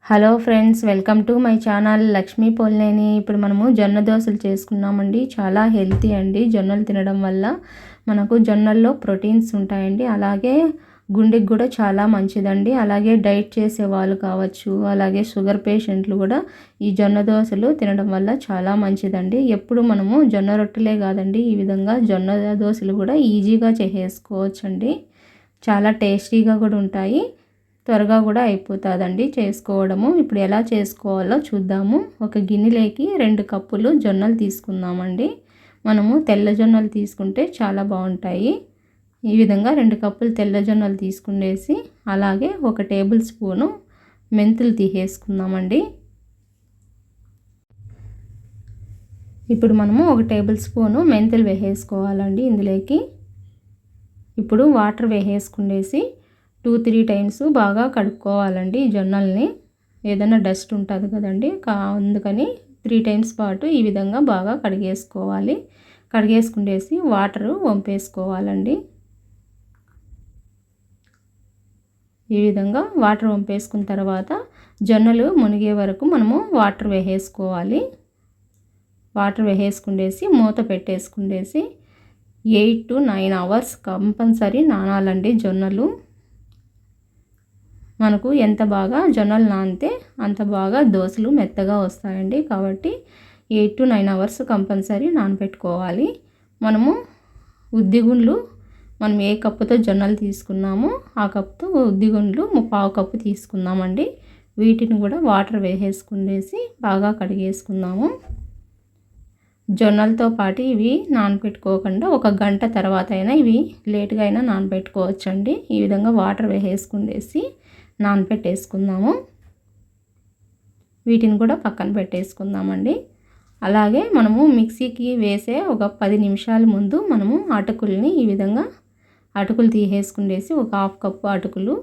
Hello friends, welcome to my channel Lakshmi Polineni. ఇప్పుడు మనము జొన్న దోశలు చేసుకున్నామండి. చాలా హెల్తీ అండి. జొన్నలు తినడం వల్ల మనకు జొన్నల్లో ప్రోటీన్స్ ఉంటాయండి. అలాగే గుండెకి కూడా చాలా మంచిదండి. అలాగే డైట్ చేసే వాళ్ళు కావచ్చు, అలాగే షుగర్ పేషెంట్లు కూడా ఈ జొన్న దోశలు తినడం వల్ల చాలా మంచిదండి. ఎప్పుడు మనము జొన్న రొట్టెలే కాదండి, ఈ విధంగా జొన్న దోశలు కూడా ఈజీగా చేసుకోవచ్చండి. చాలా టేస్టీగా కూడా ఉంటాయి, త్వరగా కూడా అయిపోతుందండి చేసుకోవడము. ఇప్పుడు ఎలా చేసుకోవాలో చూద్దాము. ఒక గిన్నెలోకి 2 కప్పులు జొన్నలు తీసుకుందామండి. మనము తెల్ల జొన్నలు తీసుకుంటే చాలా బాగుంటాయి. ఈ విధంగా 2 కప్పులు తెల్ల జొన్నలు తీసుకునేసి, అలాగే 1 టేబుల్ స్పూను మెంతులు తీసేసుకుందామండి. ఇప్పుడు మనము 1 టేబుల్ స్పూను మెంతులు వేసేసుకోవాలండి ఇందులోకి. ఇప్పుడు వాటర్ వేసేసుకునేసి 2-3 టైమ్స్ బాగా కడుక్కోవాలండి జొన్నల్ని. ఏదైనా డస్ట్ ఉంటుంది కదండి, అందుకని 3 టైమ్స్ పాటు ఈ విధంగా బాగా కడిగేసుకోవాలి. కడిగేసుకునేసి వాటరు వంపేసుకోవాలండి. ఈ విధంగా వాటర్ వంపేసుకున్న తర్వాత జొన్నలు మునిగే వరకు మనము వాటర్ వేసేసుకోవాలి. వాటర్ వేసేసుకునేసి మూత పెట్టేసుకునేసి 8 to 9 అవర్స్ కంపల్సరీ నానాలండి జొన్నలు. మనకు ఎంత బాగా జొన్నలు నానితే అంత బాగా దోశలు మెత్తగా వస్తాయండి. కాబట్టి 8 to 9 అవర్స్ కంపల్సరీ నానబెట్టుకోవాలి. మనము ఉద్దిగుండ్లు మనం ఏ కప్పుతో జొన్నలు తీసుకున్నామో ఆ కప్పుతో ఉద్దిగుండ్లు 1/4 కప్పు తీసుకుందామండి. వీటిని కూడా వాటర్ వేసేసుకునేసి బాగా కడిగేసుకుందాము. జొన్నలతో పాటు ఇవి నానబెట్టుకోకుండా 1 గంట తర్వాత అయినా ఇవి లేట్గా అయినా నానబెట్టుకోవచ్చండి. ఈ విధంగా వాటర్ వేసేసుకునేసి నానబెట్టేసుకుందాము. వీటిని కూడా పక్కన పెట్టేసుకుందామండి. అలాగే మనము మిక్సీకి వేసే ఒక 10 నిమిషాల ముందు మనము అటుకుల్ని ఈ విధంగా అటుకులు తీసేసుకునేసి 1/2 కప్పు అటుకులు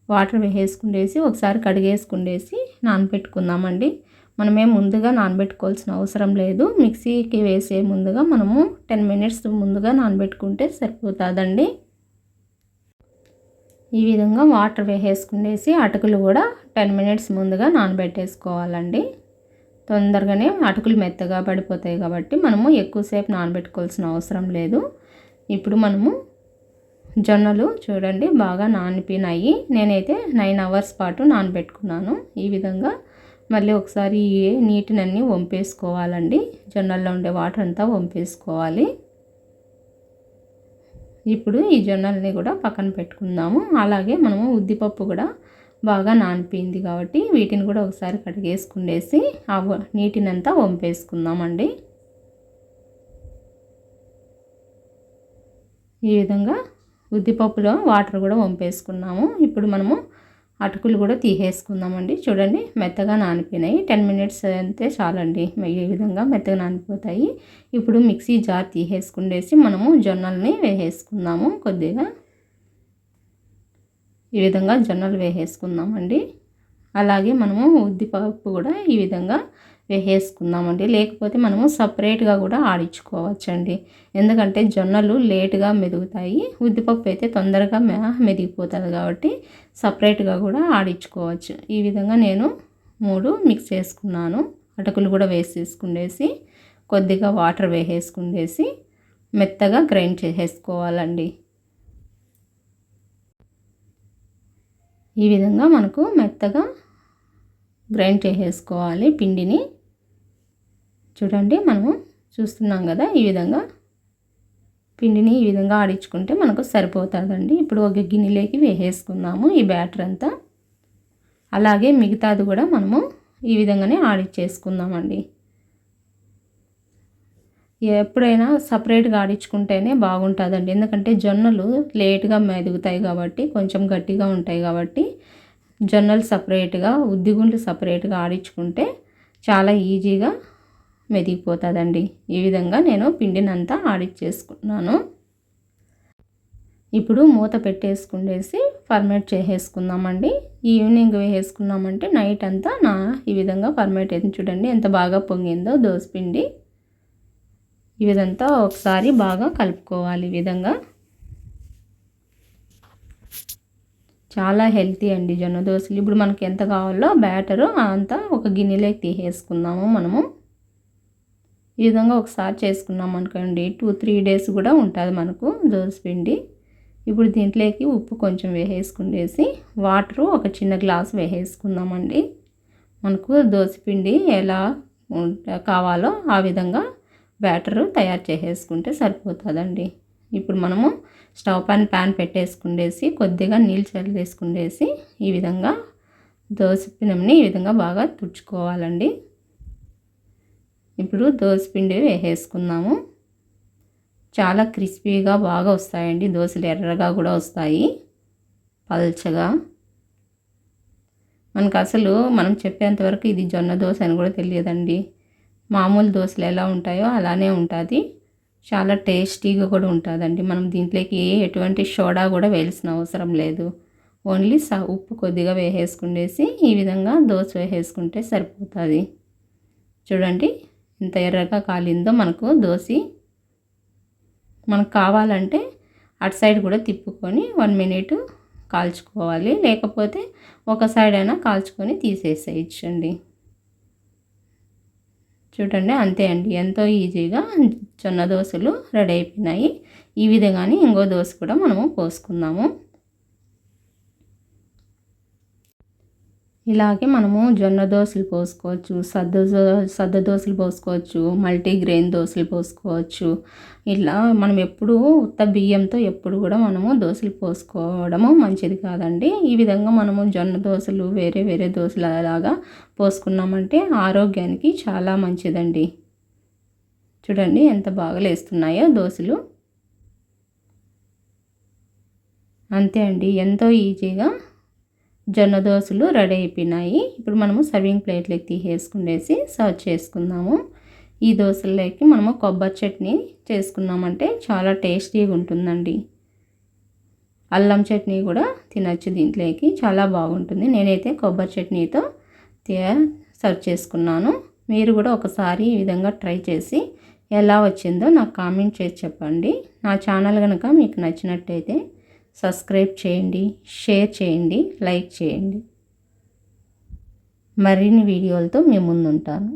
వాటర్ వేసేసుకునేసి ఒకసారి కడిగేసుకునేసి నానబెట్టుకుందామండి. మనమేం ముందుగా నానబెట్టుకోవాల్సిన అవసరం లేదు. మిక్సీకి వేసే ముందుగా మనము 10 మినిట్స్ ముందుగా నానబెట్టుకుంటే సరిపోతుందండి. ఈ విధంగా వాటర్ వేసేసుకునేసి అటుకులు కూడా 10 మినిట్స్ ముందుగా నానబెట్టేసుకోవాలండి. తొందరగానే అటుకులు మెత్తగా పడిపోతాయి కాబట్టి మనము ఎక్కువసేపు నానబెట్టుకోవాల్సిన అవసరం లేదు. ఇప్పుడు మనము జొన్నలు చూడండి బాగా నానిపోయినాయి. నేనైతే 9 అవర్స్ పాటు నానబెట్టుకున్నాను. ఈ విధంగా మళ్ళీ ఒకసారి నీటినన్నీ వంపేసుకోవాలండి. జొన్నల్లో ఉండే వాటర్ అంతా వంపేసుకోవాలి. ఇప్పుడు ఈ జొన్నల్ని కూడా పక్కన పెట్టుకుందాము. అలాగే మనము ఉద్దిపప్పు కూడా బాగా నానిపోయింది కాబట్టి వీటిని కూడా ఒకసారి కడిగేసుకునేసి ఆ నీటినంతా వంపేసుకుందామండి. ఈ విధంగా ఉద్దిపప్పులో వాటర్ కూడా వంపేసుకున్నాము. ఇప్పుడు మనము అటుకులు కూడా తీసేసుకుందామండి. చూడండి మెత్తగా నానిపోయినాయి. 10 మినిట్స్ అంతే చాలండి. ఈ విధంగా మెత్తగా నానిపోతాయి. ఇప్పుడు మిక్సీ జార్ తీసేసుకునేసి మనము జొన్నల్ని వేసేసుకుందాము. కొద్దిగా ఈ విధంగా జొన్నలు వేసేసుకుందామండి. అలాగే మనము ఉద్దిపప్పు కూడా ఈ విధంగా వేసేసుకుందామండి. లేకపోతే మనము సపరేట్గా కూడా ఆడించుకోవచ్చండి. ఎందుకంటే జొన్నలు లేటుగా మెదుగుతాయి, ఉద్దిపప్పు అయితే తొందరగా మెదిగిపోతుంది కాబట్టి సపరేట్గా కూడా ఆడించుకోవచ్చు. ఈ విధంగా నేను 3 మిక్స్ చేసుకున్నాను. అటుకులు కూడా వేసేసుకునేసి కొద్దిగా వాటర్ వేసేసుకునేసి మెత్తగా గ్రైండ్ చేసేసుకోవాలండి. ఈ విధంగా మనకు మెత్తగా గ్రైండ్ చేసేసుకోవాలి పిండిని. చూడండి మనము చూస్తున్నాం కదా, ఈ విధంగా పిండిని ఈ విధంగా ఆడించుకుంటే మనకు సరిపోతుందండి. ఇప్పుడు ఒక గిన్నెలోకి వేసేసుకుందాము ఈ బ్యాటర్ అంతా. అలాగే మిగతాది కూడా మనము ఈ విధంగానే ఆడించేసుకుందామండి. ఎప్పుడైనా సపరేట్గా ఆడించుకుంటేనే బాగుంటుందండి. ఎందుకంటే జొన్నలు లేట్గా మెదుగుతాయి కాబట్టి కొంచెం గట్టిగా ఉంటాయి కాబట్టి జొన్నలు సపరేట్గా ఉద్దిగుండ్లు సపరేట్గా ఆడించుకుంటే చాలా ఈజీగా మెదిగిపోతుందండి. ఈ విధంగా నేను పిండినంతా ఆడించేసుకున్నాను. ఇప్పుడు మూత పెట్టేసుకునేసి ఫర్మేట్ చేసేసుకుందామండి. ఈవినింగ్ వేసుకున్నామంటే నైట్ అంతా ఈ విధంగా ఫర్మేట్ అయింది. చూడండి ఎంత బాగా పొంగిందో దోసపిండి. ఈ విధంగా ఒకసారి బాగా కలుపుకోవాలి. ఈ విధంగా చాలా హెల్తీ అండి జొన్న దోశలు. ఇప్పుడు మనకి ఎంత కావాలో బ్యాటరు అంతా ఒక గిన్నెలోకి తీసేసుకుందాము మనము. ఈ విధంగా ఒకసారి చేసుకున్నాం అనుకోండి 2-3 డేస్ కూడా ఉంటుంది మనకు దోశ పిండి. ఇప్పుడు దీంట్లోకి ఉప్పు కొంచెం వేసేసుకునేసి వాటరు ఒక చిన్న గ్లాస్ వేసేసుకుందామండి. మనకు దోశ పిండి ఎలా కావాలో ఆ విధంగా బ్యాటరు తయారు చేసేసుకుంటే సరిపోతుందండి. ఇప్పుడు మనము స్టవ్ పైన ప్యాన్ పెట్టేసుకునేసి కొద్దిగా నీళ్ళు చల్లేసుకునేసి ఈ విధంగా దోశ పిండిని ఈ విధంగా బాగా తుడుచుకోవాలండి. ఇప్పుడు దోశ పిండి వేసేసుకుందాము. చాలా క్రిస్పీగా బాగా వస్తాయండి దోశలు, ఎర్రగా కూడా వస్తాయి పల్చగా. మనకు అసలు మనం చెప్పేంతవరకు ఇది జొన్న దోశ అని కూడా తెలియదండి. మామూలు దోశలు ఎలా ఉంటాయో అలానే ఉంటుంది. చాలా టేస్టీగా కూడా ఉంటుందండి. మనం దీంట్లోకి ఎటువంటి సోడా కూడా వేయాల్సిన అవసరం లేదు. ఓన్లీ ఉప్పు కొద్దిగా వేసేసుకునేసి ఈ విధంగా దోశ వేసేసుకుంటే సరిపోతుంది. చూడండి ఎంత ఎర్రగా కాలిందో మనకు దోశ. మనకు కావాలంటే అటు సైడ్ కూడా తిప్పుకొని 1 మినిట్ కాల్చుకోవాలి, లేకపోతే ఒక సైడ్ అయినా కాల్చుకొని తీసేసేయచ్చండి. చూడండి అంతే అండి, ఎంతో ఈజీగా జొన్న దోశలు రెడీ అయిపోయినాయి. ఈ విధంగానే ఇంకో దోశ కూడా మనము పోసుకుందాము. ఇలాగే మనము జొన్న దోశలు పోసుకోవచ్చు, సద్ద దోశలు పోసుకోవచ్చు, మల్టీగ్రెయిన్ దోశలు పోసుకోవచ్చు. ఇలా మనం ఎప్పుడు ఉత్త బియ్యంతో ఎప్పుడు కూడా మనము దోశలు పోసుకోవడము మంచిది కాదండి. ఈ విధంగా మనము జొన్న దోశలు వేరే వేరే దోశలు అలాగా పోసుకున్నామంటే ఆరోగ్యానికి చాలా మంచిదండి. చూడండి ఎంత బాగా లేస్తున్నాయో దోశలు. అంతే అండి, ఎంతో ఈజీగా జొన్న దోశలు రెడీ అయిపోయినాయి. ఇప్పుడు మనము సర్వింగ్ ప్లేట్లోకి తీసేసుకునేసి సర్వ్ చేసుకుందాము. ఈ దోశల్లోకి మనము కొబ్బరి చట్నీ చేసుకున్నామంటే చాలా టేస్టీగా ఉంటుందండి. అల్లం చట్నీ కూడా తినచ్చు దీంట్లోకి, చాలా బాగుంటుంది. నేనైతే కొబ్బరి చట్నీతో సర్వ్ చేసుకున్నాను. మీరు కూడా ఒకసారి ఈ విధంగా ట్రై చేసి ఎలా వచ్చిందో నాకు కామెంట్ చేసి చెప్పండి. నా ఛానల్ కనుక మీకు నచ్చినట్టయితే సబ్స్క్రైబ్ చేయండి, షేర్ చేయండి, లైక్ చేయండి. మరిన్ని వీడియోలతో మీ ముందుంటాను.